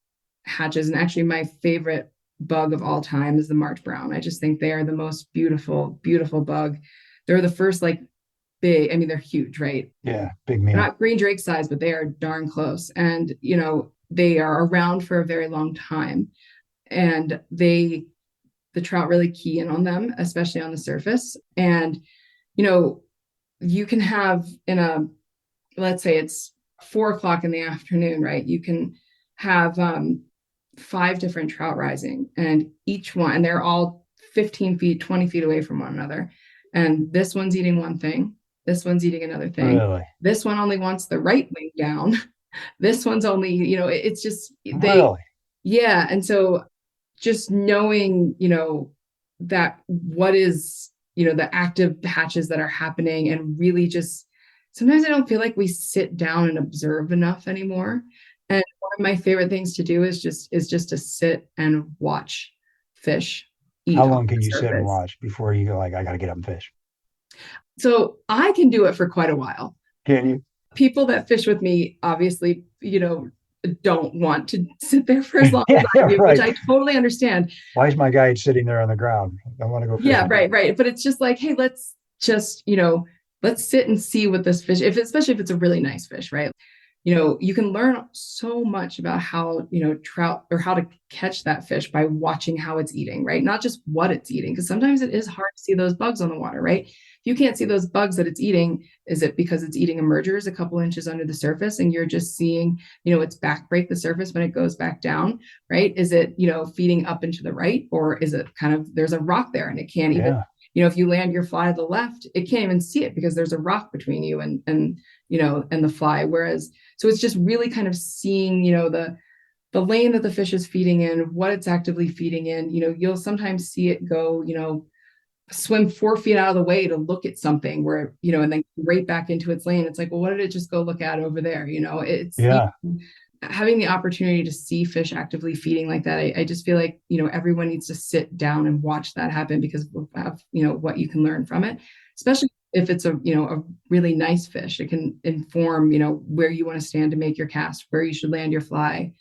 hatches, and actually my favorite bug of all time, is the March brown. I just think they are the most beautiful, beautiful bug. They're the first big, I mean, they're huge, right? Yeah, big meal. They're not green drake size, but they are darn close. And, they are around for a very long time. And the trout really key in on them, especially on the surface. And, you can have let's say it's 4:00 in the afternoon, right? You can have 5 different trout rising, and and they're all 15 feet, 20 feet away from one another. And this one's eating one thing. This one's eating another thing. Really? This one only wants the right wing down. This one's only, it's just, Really? Yeah. And so just knowing, that what is, the active hatches that are happening, and really just, sometimes I don't feel like we sit down and observe enough anymore. And one of my favorite things to do is just to sit and watch fish eat How off long can the you sit and surface. watch before you go like, I got to get up and fish? So I can do it for quite a while. Can you? People that fish with me obviously, don't want to sit there for as long as Yeah, I do, which right. I totally understand. Why is my guide sitting there on the ground? I want to go Yeah, fishing. right. But it's just like, hey, let's just, let's sit and see what this fish, especially if it's a really nice fish, right? You can learn so much about how, trout, or how to catch that fish by watching how it's eating, right? Not just what it's eating, because sometimes it is hard to see those bugs on the water, right? If you can't see those bugs that it's eating, is it because it's eating emergers a couple inches under the surface and you're just seeing, its back break the surface when it goes back down, right? Is it, feeding up and to the right, or is it kind of, there's a rock there and it can't even, Yeah. if you land your fly to the left, it can't even see it because there's a rock between you and the fly. Whereas, so it's just really kind of seeing, the lane that the fish is feeding in, what it's actively feeding in. You'll sometimes see it go, swim 4 feet out of the way to look at something where, and then right back into its lane. It's like, well, what did it just go look at over there? It's having the opportunity to see fish actively feeding like that. I just feel like, everyone needs to sit down and watch that happen, because we'll have, what you can learn from it, especially if it's a really nice fish. It can inform, where you want to stand to make your cast, where you should land your fly,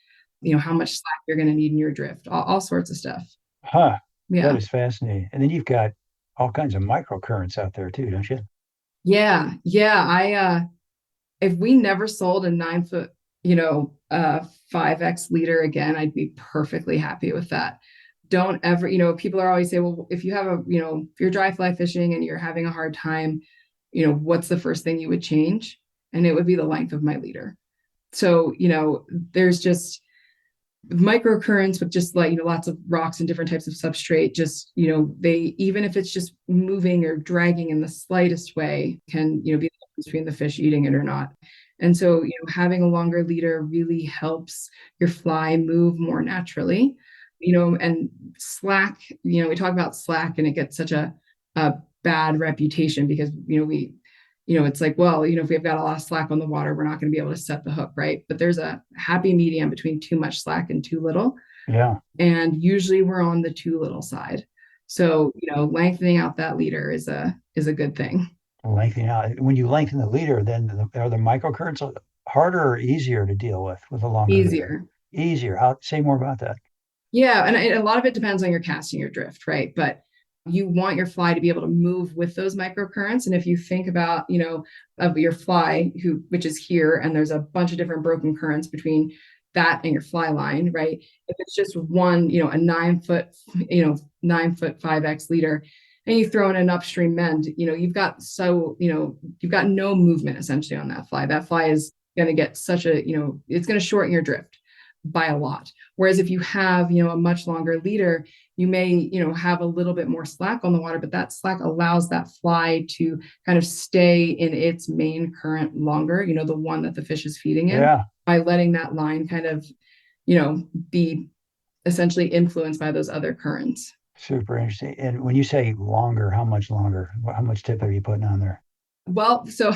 how much slack you're going to need in your drift, all sorts of stuff. Huh. Yeah. That is fascinating. And then you've got all kinds of microcurrents out there too, don't you? Yeah. If we never sold a 9-foot, 5X leader again, I'd be perfectly happy with that. Don't ever, people are always say, well, if you have if you're dry fly fishing and you're having a hard time, what's the first thing you would change? And it would be the length of my leader. So, there's just microcurrents with just like, lots of rocks and different types of substrate, just, they, even if it's just moving or dragging in the slightest way, can, be the difference between the fish eating it or not. And so, having a longer leader really helps your fly move more naturally, and slack, we talk about slack and it gets such a bad reputation because, it's like, well, if we've got a lot of slack on the water, we're not going to be able to set the hook, right? But there's a happy medium between too much slack and too little. Yeah. And usually we're on the too little side. So, lengthening out that leader is a good thing. Lengthening out. When you lengthen the leader, then are the microcurrents harder or easier to deal with a longer Easier. leader? Easier. Say more about that. Yeah. And a lot of it depends on your casting, your drift, right? But you want your fly to be able to move with those microcurrents. And if you think about, of your fly, which is here, and there's a bunch of different broken currents between that and your fly line, right? If it's just one, a 9-foot, 9-foot 5X leader, and you throw in an upstream mend, you've got no movement essentially on that fly. That fly is going to get such a, it's going to shorten your drift by a lot. Whereas if you have, a much longer leader, you may, have a little bit more slack on the water, but that slack allows that fly to kind of stay in its main current longer, the one that the fish is feeding in, by letting that line kind of, be essentially influenced by those other currents. Super interesting. And when you say longer, how much longer? How much tip are you putting on there? Well, so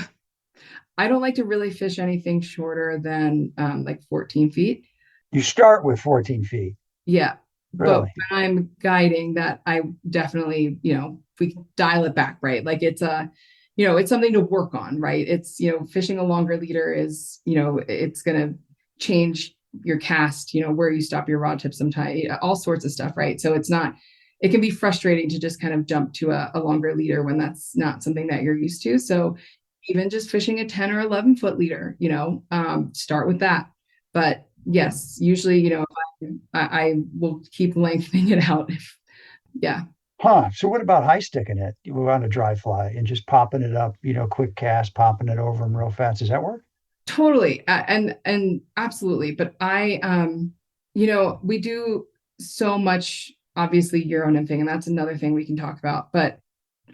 I don't like to really fish anything shorter than like 14 feet. You start with 14 feet. Yeah. Really? But when I'm guiding that, I definitely, if we dial it back, right? Like it's it's something to work on, right? It's, fishing a longer leader is, it's going to change your cast, where you stop your rod tip sometimes, all sorts of stuff, right? So it can be frustrating to just kind of jump to a longer leader when that's not something that you're used to. So even just fishing a 10 or 11 foot leader, start with that. But yes, usually, I will keep lengthening it out. Huh. So what about high sticking it? You want a dry fly and just popping it up, quick cast, popping it over them real fast. Does that work? Totally. And absolutely. But we do so much, obviously, Euro nymphing, and that's another thing we can talk about. But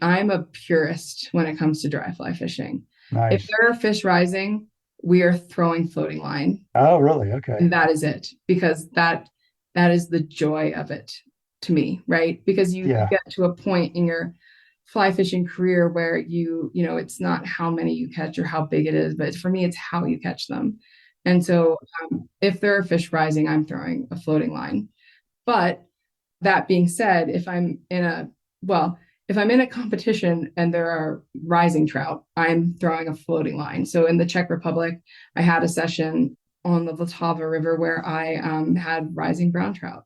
I'm a purist when it comes to dry fly fishing. Nice. If there are fish rising, we are throwing floating line. Oh, really? Okay. And that is it, because that is the joy of it to me, right? Because you get to a point in your fly fishing career where it's not how many you catch or how big it is, but for me, it's how you catch them. And so if there are fish rising, I'm throwing a floating line. But That being said, if I'm in a competition and there are rising trout, I'm throwing a floating line. So in the Czech Republic, I had a session on the Vltava River where I had rising brown trout.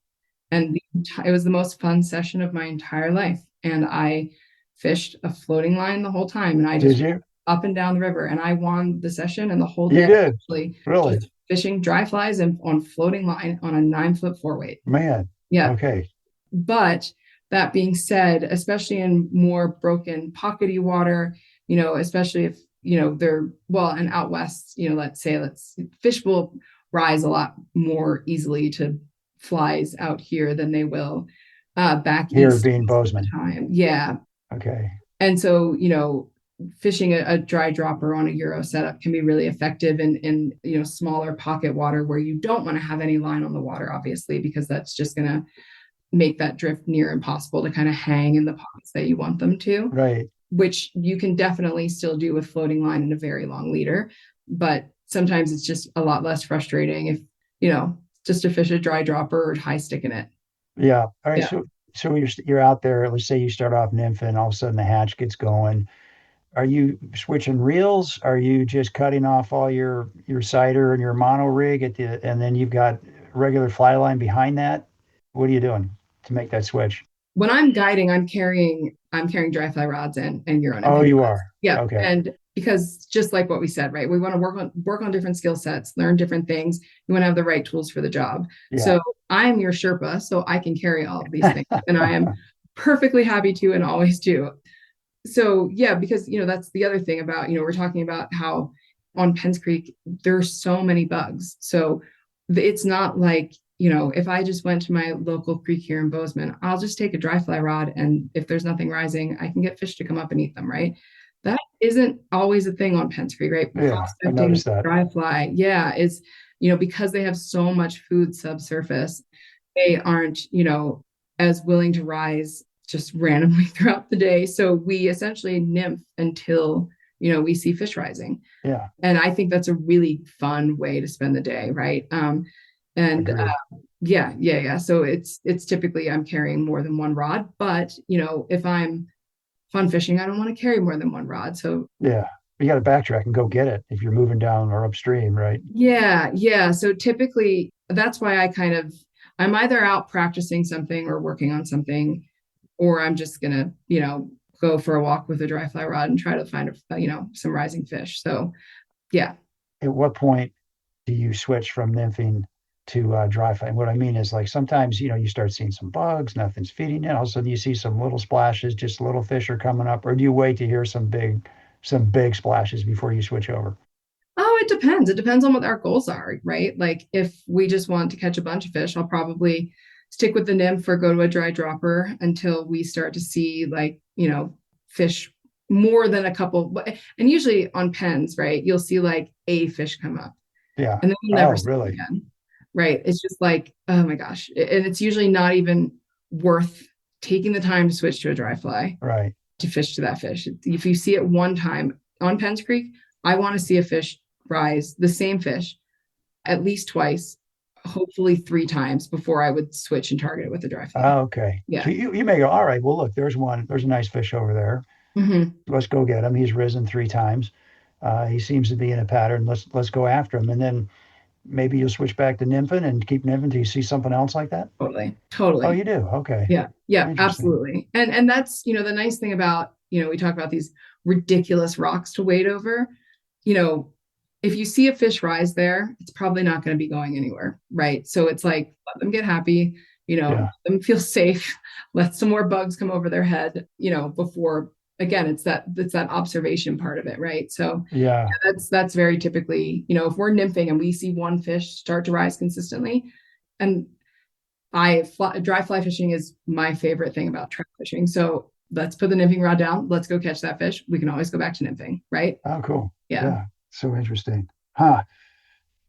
And it was the most fun session of my entire life. And I fished a floating line the whole time. And I Did just you? up and down the river. And I won the session and the whole You day did? actually Really? just fishing dry flies and on floating line on a 9-foot 4-weight. Man. Yeah. Okay. But that being said, especially in more broken, pockety water, especially if, they're, well, and out west, fish will rise a lot more easily to flies out here than they will back Here east being most of the Bozeman. time. Yeah. Okay. And so, fishing a dry dropper on a Euro setup can be really effective in smaller pocket water where you don't want to have any line on the water, obviously, because that's just going to make that drift near impossible to kind of hang in the pockets that you want them to. Right. Which you can definitely still do with floating line and a very long leader. But sometimes it's just a lot less frustrating if, just to fish a dry dropper or high stick in it. Yeah. All right. Yeah. So you're out there. Let's say you start off nymphing, and all of a sudden the hatch gets going. Are you switching reels? Are you just cutting off all your cider and your mono rig and then you've got regular fly line behind that? What are you doing to make that switch? When I'm guiding, I'm carrying dry fly rods and Euro nymphing. Oh, you rods. are? Yeah. Okay. And because just like what we said, right? We want to work on different skill sets, learn different things. You want to have the right tools for the job. Yeah. So I'm your Sherpa, so I can carry all of these things. And I am perfectly happy to and always do. So yeah, because that's the other thing about, we're talking about how on Penns Creek, there's so many bugs. So it's not like, if I just went to my local creek here in Bozeman, I'll just take a dry fly rod. And if there's nothing rising, I can get fish to come up and eat them, right? That isn't always a thing on Penns Creek, right? Yeah, I noticed that. Dry fly, yeah, is, because they have so much food subsurface, they aren't, as willing to rise just randomly throughout the day. So we essentially nymph until, we see fish rising. Yeah. And I think that's a really fun way to spend the day, right? Yeah. So it's typically I'm carrying more than one rod, but if I'm fun fishing, I don't want to carry more than one rod. So yeah, you got to backtrack and go get it if you're moving down or upstream, right? Yeah. So typically that's why I'm either out practicing something or working on something, or I'm just gonna, go for a walk with a dry fly rod and try to find some rising fish. So yeah. At what point do you switch from nymphing to dry fly? And what I mean is, like, sometimes you start seeing some bugs, nothing's feeding it. All of a sudden you see some little splashes, just little fish are coming up, or do you wait to hear some big splashes before you switch over? Oh, it depends. It depends on what our goals are, right? Like if we just want to catch a bunch of fish, I'll probably stick with the nymph or go to a dry dropper until we start to see fish more than a couple. And usually on pens, right, you'll see like a fish come up. Yeah. And then you'll never see really? it again. Right. It's just like, oh my gosh. And it's usually not even worth taking the time to switch to a dry fly. Right. To fish to that fish. If you see it one time on Penns Creek, I want to see a fish rise, the same fish, at least twice, hopefully 3 times before I would switch and target it with a dry fly. Oh, okay. Yeah. So you may go, all right, well, look, there's a nice fish over there. Mm-hmm. Let's go get him. He's risen 3 times. He seems to be in a pattern. Let's go after him. And then maybe you'll switch back to nymphing and keep nymphing till you see something else like that. Totally. Oh, you do? Okay. Yeah, absolutely. And that's, the nice thing about, we talk about these ridiculous rocks to wade over, if you see a fish rise there, it's probably not going to be going anywhere. Right. So it's like, let them get happy, let them feel safe, let some more bugs come over their head, before, again, it's that observation part of it. Right. So yeah, that's very typically, if we're nymphing and we see one fish start to rise consistently, and dry fly fishing is my favorite thing about trout fishing. So let's put the nymphing rod down. Let's go catch that fish. We can always go back to nymphing. Right. Oh, cool. Yeah. So interesting. Huh.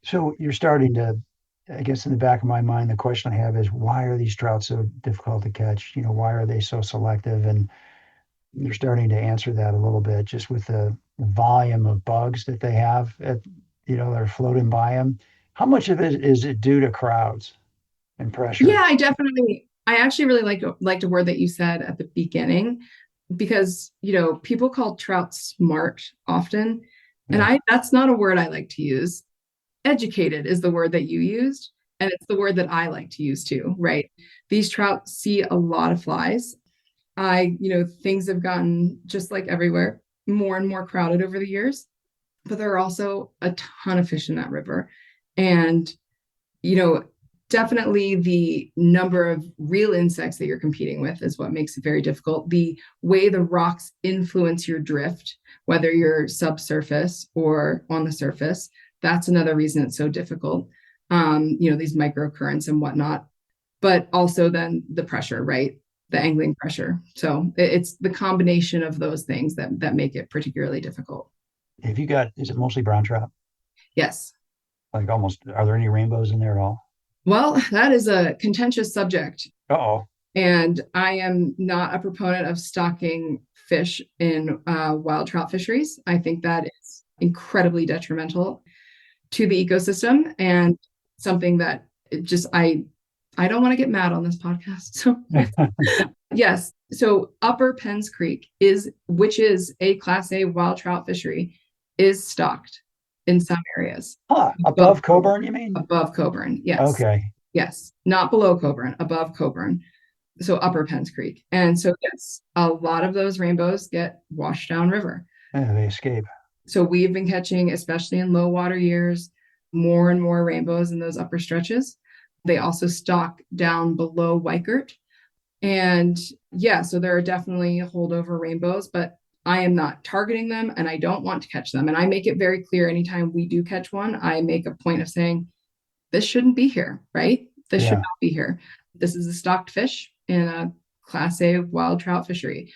So you're starting to, I guess in the back of my mind, the question I have is, why are these trout so difficult to catch? Why are they so selective? And you're starting to answer that a little bit just with the volume of bugs that they have that are floating by them. How much of it is it due to crowds and pressure? Yeah, I definitely I actually really liked a word that you said at the beginning, because, people call trout smart often. And Yeah. that's not a word I like to use. Educated is the word that you used. And it's the word that I like to use too, right? These trout see a lot of flies. Things have gotten, just like everywhere, more and more crowded over the years, but there are also a ton of fish in that river. And, definitely the number of real insects that you're competing with is what makes it very difficult. The way the rocks influence your drift, whether you're subsurface or on the surface, that's another reason it's so difficult. These microcurrents and whatnot, but also then the pressure, right? The angling pressure. So it's the combination of those things that make it particularly difficult. Is it mostly brown trout? Yes. Like almost, are there any rainbows in there at all? Well, that is a contentious subject. Uh-oh. And I am not a proponent of stocking fish in wild trout fisheries. I think that is incredibly detrimental to the ecosystem, and something that I don't want to get mad on this podcast. So yes. So Upper Penns Creek which is a Class A wild trout fishery, is stocked in some areas. Above Coburn, you mean? Above Coburn, yes. Okay. Yes, not below Coburn, above Coburn. So Upper Penns Creek. And so, yes, a lot of those rainbows get washed downriver. Yeah, they escape. So we've been catching, especially in low water years, more and more rainbows in those upper stretches. They also stock down below Weikert. And yeah, so there are definitely holdover rainbows, but I am not targeting them and I don't want to catch them. And I make it very clear anytime we do catch one, I make a point of saying, this shouldn't be here, right? This should not be here. This is a stocked fish in a Class A wild trout fishery.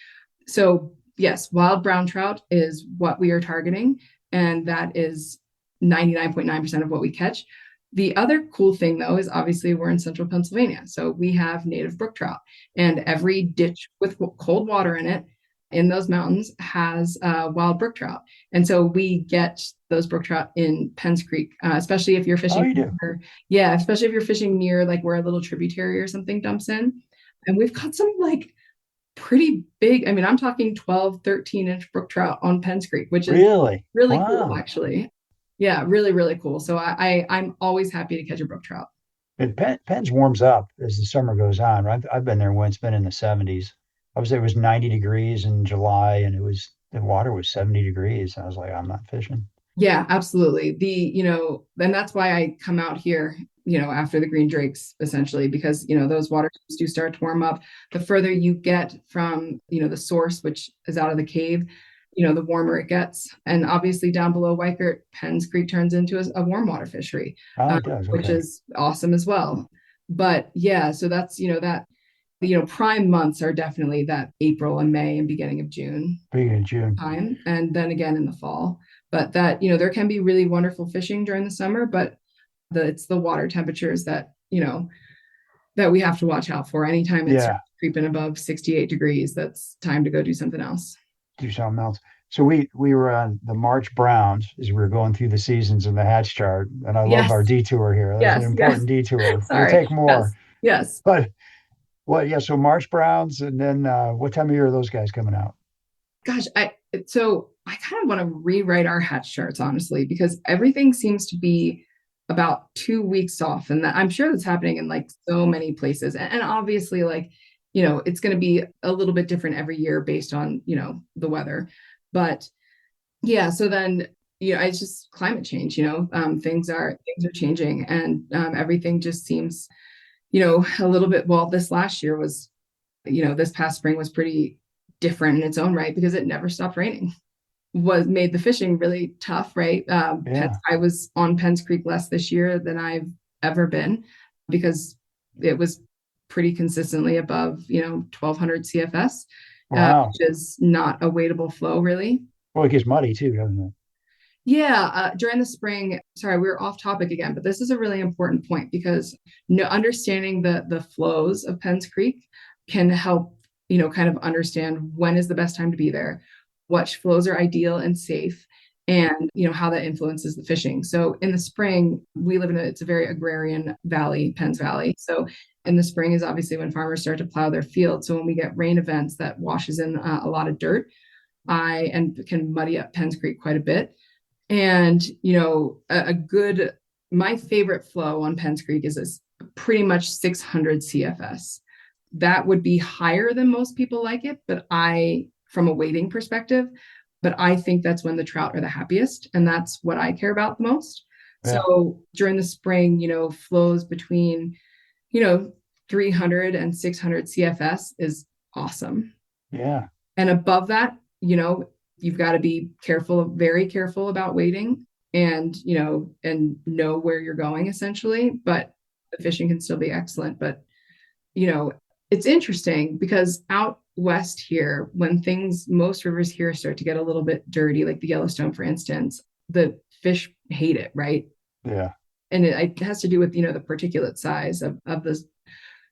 So yes, wild brown trout is what we are targeting. And that is 99.9% of what we catch. The other cool thing, though, is obviously we're in central Pennsylvania. So we have native brook trout, and every ditch with cold water in it in those mountains has wild brook trout. And so we get those brook trout in Penns Creek, especially if you're fishing. Oh, you do? Especially if you're fishing near like where a little tributary or something dumps in. And we've got some like pretty big, I mean, I'm talking 12, 13-inch brook trout on Penns Creek, which is really cool, actually. Yeah, really, really cool. So I'm always happy to catch a brook trout. And Penn's warms up as the summer goes on, right? I've been there when it's been in the 70s. I was there, it was 90 degrees in July, and the water was 70 degrees. I was like, I'm not fishing. Yeah, absolutely. And that's why I come out here, after the green drakes, essentially, because, those water do start to warm up. The further you get from, the source, which is out of the cave, the warmer it gets. And obviously down below Weikert, Penns Creek turns into a warm water fishery, it does. Okay. Which is awesome as well. But yeah, so that's, prime months are definitely that April and May and beginning of June time. And then again in the fall. But that, there can be really wonderful fishing during the summer, but it's the water temperatures that, that we have to watch out for. Anytime it's creeping above 68 degrees, that's time to go do something else. Do something else. So we were on the March Browns as we were going through the seasons in the hatch chart. And I love our detour here. That's an important detour. Sorry. We'll take more. Yes. But so March Browns, and then what time of year are those guys coming out? Gosh, I kind of want to rewrite our hatch charts, honestly, because everything seems to be about 2 weeks off. And I'm sure that's happening in like so many places. And obviously, like, it's going to be a little bit different every year based on, the weather. But yeah, so then, it's just climate change, things are changing, and everything just seems, a little bit, well, this last year was, this past spring was pretty different in its own right because it never stopped raining. Made the fishing really tough, right? I was on Penns Creek less this year than I've ever been because it was pretty consistently above, 1200 CFS, which is not a wadable flow, really. Well, it gets muddy too, doesn't it? Yeah, during the spring, sorry, we're off topic again, but this is a really important point because understanding the flows of Penns Creek can help, kind of understand when is the best time to be there, what flows are ideal and safe, and, how that influences the fishing. So in the spring, we live it's a very agrarian valley, Penns Valley. So in the spring is obviously when farmers start to plow their fields. So when we get rain events that washes in a lot of dirt, and can muddy up Penns Creek quite a bit. And, my favorite flow on Penns Creek is pretty much 600 CFS. That would be higher than most people like it, but from a weighting perspective, but I think that's when the trout are the happiest. And that's what I care about the most. Yeah. So during the spring, flows between, 300 and 600 CFS is awesome. Yeah. And above that, you've got to be very careful about weighting and know where you're going essentially, but the fishing can still be excellent. But, it's interesting because out west here, when most rivers here start to get a little bit dirty, like the Yellowstone, for instance, the fish hate it, right? Yeah. And it has to do with, the particulate size of the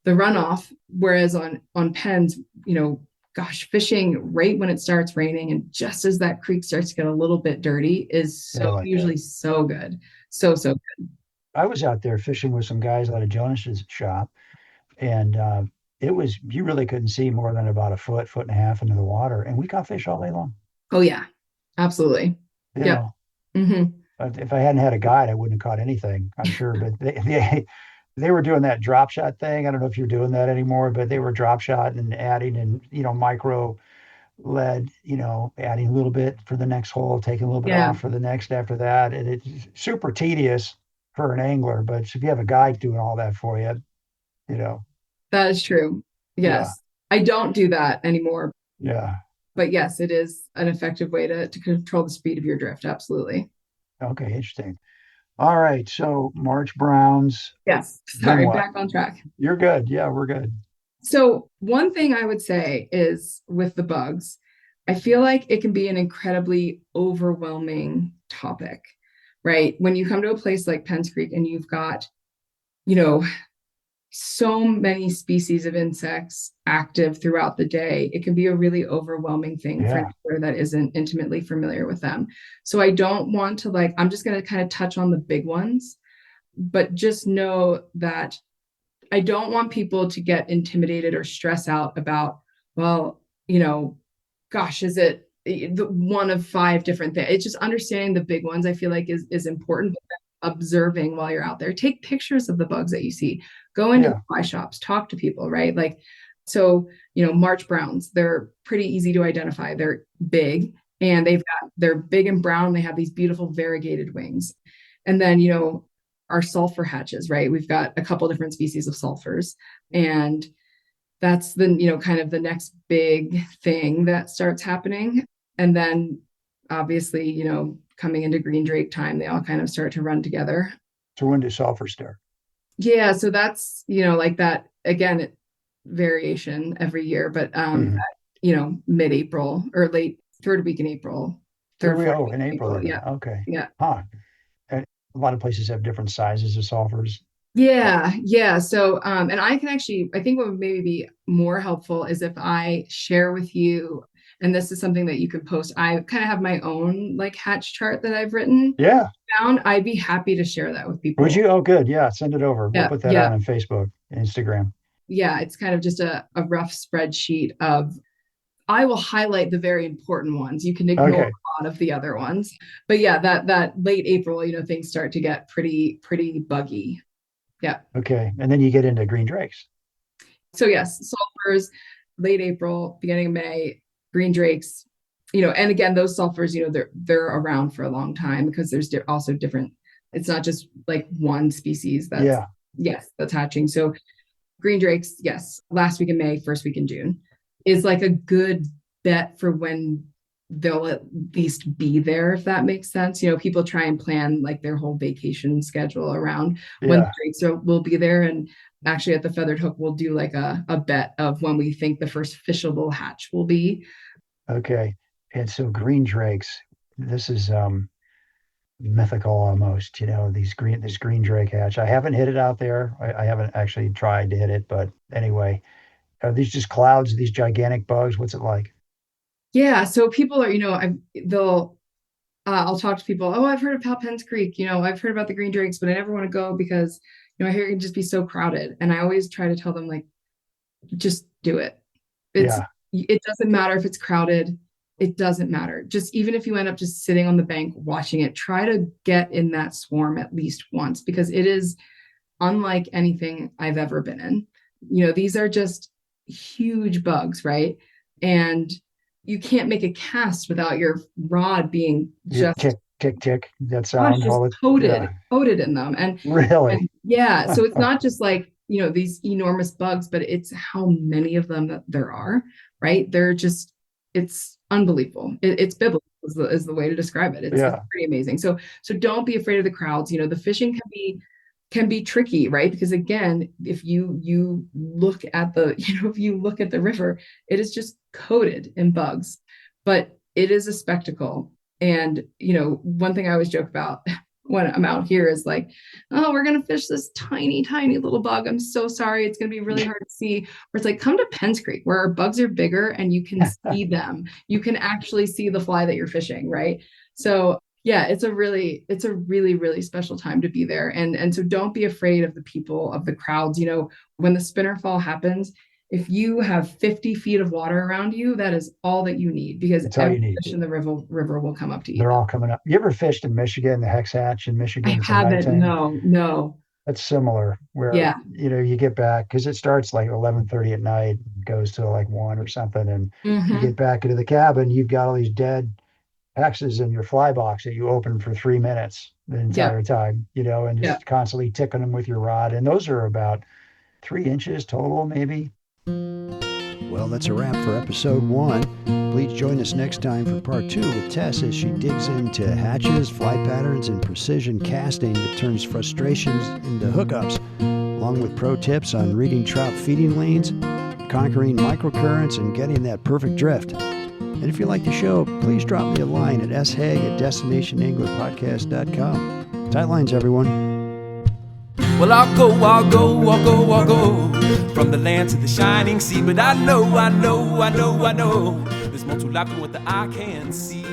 runoff. Whereas on Penns, fishing right when it starts raining and just as that creek starts to get a little bit dirty is usually so good. So good. I was out there fishing with some guys out of Jonas's shop, and you really couldn't see more than about a foot and a half into the water, and we caught fish all day long. Oh yeah, absolutely. Yeah. Mm-hmm. If I hadn't had a guide, I wouldn't have caught anything, I'm sure. But they were doing that drop shot thing. I don't know if you're doing that anymore, but they were drop shot and adding and micro lead, adding a little bit for the next hole, taking a little bit off for the next after that. And it's super tedious for an angler, but if you have a guide doing all that for you, That is true. Yes. Yeah. I don't do that anymore. Yeah. But yes, it is an effective way to control the speed of your drift. Absolutely. Okay. Interesting. All right. So March browns. Yes. Sorry, back on track. You're good. Yeah, we're good. So one thing I would say is with the bugs, I feel like it can be an incredibly overwhelming topic, right? When you come to a place like Penns Creek and you've got, so many species of insects active throughout the day, it can be a really overwhelming thing for an angler that isn't intimately familiar with them. So I don't want to I'm just going to kind of touch on the big ones, but just know that I don't want people to get intimidated or stress out about, is it the one of 5 different things? It's just understanding the big ones I feel like is important. Observing while you're out there, take pictures of the bugs that you see, go into fly shops, talk to people, right? March browns, they're pretty easy to identify. They're big and they're big and brown. They have these beautiful variegated wings. And then, our sulfur hatches, right? We've got a couple different species of sulfurs, and that's the, kind of the next big thing that starts happening. And then obviously, coming into green drake time, they all kind of start to run together. So when do sulfur start? Yeah. So that's, that, again, variation every year, but, mid-April or late 3rd week in April. In April. Yeah. Okay. Yeah. Huh. And a lot of places have different sizes of sulfurs. Yeah. Yeah. So, and I think what would maybe be more helpful is if I share with you, and this is something that you could post. I kind of have my own hatch chart that I've written. Yeah. Down. I'd be happy to share that with people. Would you? Oh, good. Yeah. Send it over. We'll put that on Facebook and Instagram. Yeah. It's kind of just a rough spreadsheet I will highlight the very important ones. You can ignore a lot of the other ones, but that late April, things start to get pretty buggy. Yeah. Okay. And then you get into green drakes. So yes, sulfurs, late April, beginning of May, green drakes, and again, those sulfurs, they're around for a long time because there's also different, it's not just one species that's hatching. So green drakes, yes, last week in May, first week in June is a good bet for when they'll at least be there, if that makes sense. People try and plan their whole vacation schedule around when the drakes will be there. And actually at the Feathered Hook, we'll do a bet of when we think the first fishable hatch will be. Okay. And so green drakes, this is mythical almost, this green drake hatch. I haven't hit it out there. I haven't actually tried to hit it, but anyway, are these just clouds of these gigantic bugs? What's it like? Yeah. So people are, I'll talk to people. Oh, I've heard about Penns Creek. I've heard about the green drakes, but I never want to go because, my hair can just be so crowded. And I always try to tell them, like, just do it. It doesn't matter if it's crowded. It doesn't matter. Just even if you end up just sitting on the bank watching it, try to get in that swarm at least once, because it is unlike anything I've ever been in. These are just huge bugs, right? And you can't make a cast without your rod being just tick. That sound, just coated in them. And really, so it's not just like, these enormous bugs, but it's how many of them that there are, right? It's unbelievable. It's biblical is the way to describe it. It's pretty amazing. So don't be afraid of the crowds. The fishing can be tricky, right? Because again, if you look at the river, it is just coated in bugs, but it is a spectacle. And one thing I always joke about when I'm out here is like, oh, we're gonna fish this tiny little bug, I'm so sorry, it's gonna be really hard to see. Where it's like, come to Penns Creek where our bugs are bigger and you can see them. You can actually see the fly that you're fishing, right? So yeah, it's a really special time to be there. And so don't be afraid of the people, of the crowds. When the spinner fall happens, if you have 50 feet of water around you, that is all that you need, because every fish in the river will come up to eat. They're all coming up. You ever fished in Michigan, the Hex Hatch in Michigan? I haven't. No. That's similar, where you get back, because it starts like 11:30 at night, goes to like 1 or something, and you get back into the cabin, you've got all these dead hexes in your fly box that you open for 3 minutes the entire time, and just constantly ticking them with your rod. And those are about 3 inches total, maybe. Well, that's a wrap for episode 1. Please join us next time for part 2 with Tess as she digs into hatches, fly patterns, and precision casting that turns frustrations into hookups, along with pro tips on reading trout feeding lanes, conquering microcurrents, and getting that perfect drift. And if you like the show, please drop me a line at shaig@destinationanglerpodcast.com. Tight lines, everyone. Well, I'll go from the land to the shining sea. But I know there's more to life than what the eye can see.